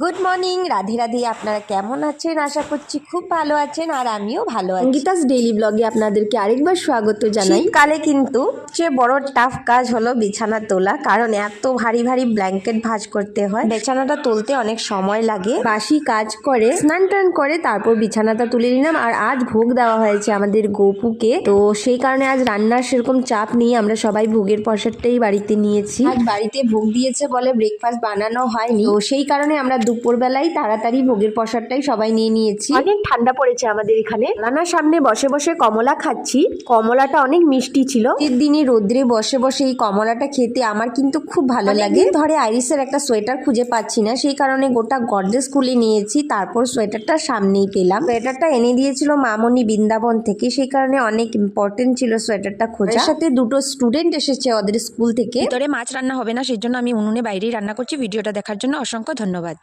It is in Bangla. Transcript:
Good morning, Radhe Radhe. আপনারা কেমন আছেন? আশা করছি খুব ভালো আছেন, আর আমিও ভালো আছি। অঙ্কিতাস ডেইলি ব্লগে আপনাদেরকে আরেকবার স্বাগত জানাই। শীতকালে কিন্তু সবচেয়ে বড় টাফ কাজ হলো বিছানা তোলা, কারণ এত ভারী ভারী ব্ল্যাঙ্কেট ভাঁজ করতে হয়, বিছানাটা তুলতে অনেক সময় লাগে। বাসি কাজ করে স্নান টান করে তারপর বিছানাটা তুলে নিলাম। আর আজ ভোগ দেওয়া হয়েছে আমাদের গোপুকে, তো সেই কারণে আজ রান্নার সেরকম চাপ নিয়ে আমরা সবাই ভোগের প্রসাদটাই বাড়িতে নিয়েছি। আজ বাড়িতে ভোগ দিয়েছে বলে ব্রেকফাস্ট বানানো হয়নি, তো সেই কারণে আমরা দুপুরবেলায় তাড়াতাড়ি ভোগের প্রসাদটাই সবাই নিয়ে নিয়েছি। অনেক ঠান্ডা পড়েছে আমাদের এখানে। রান্নার সামনে বসে বসে কমলা খাচ্ছি। কমলাটা অনেক মিষ্টি ছিল। শীতের দিনে রোদ্রে বসে বসে এই কমলাটা খেতে আমার কিন্তু খুব ভালো লাগে। ধরে আইরিসের একটা সোয়েটার খুঁজে পাচ্ছি না, সেই কারণে গোটা গর্জেস খুলে নিয়েছি। তারপর সোয়েটারটা সামনেই পেলাম। সোয়েটারটা এনে দিয়েছিল মামনি বৃন্দাবন থেকে, সেই কারণে অনেক ইম্পর্টেন্ট ছিল সোয়েটারটা খোঁজা। সাথে দুটো স্টুডেন্ট এসেছে ওদের স্কুল থেকে। ভিতরে মাছ রান্না হবে না, সেই জন্য আমি উনুনে বাইরেই রান্না করছি। ভিডিওটা দেখার জন্য অসংখ্য ধন্যবাদ।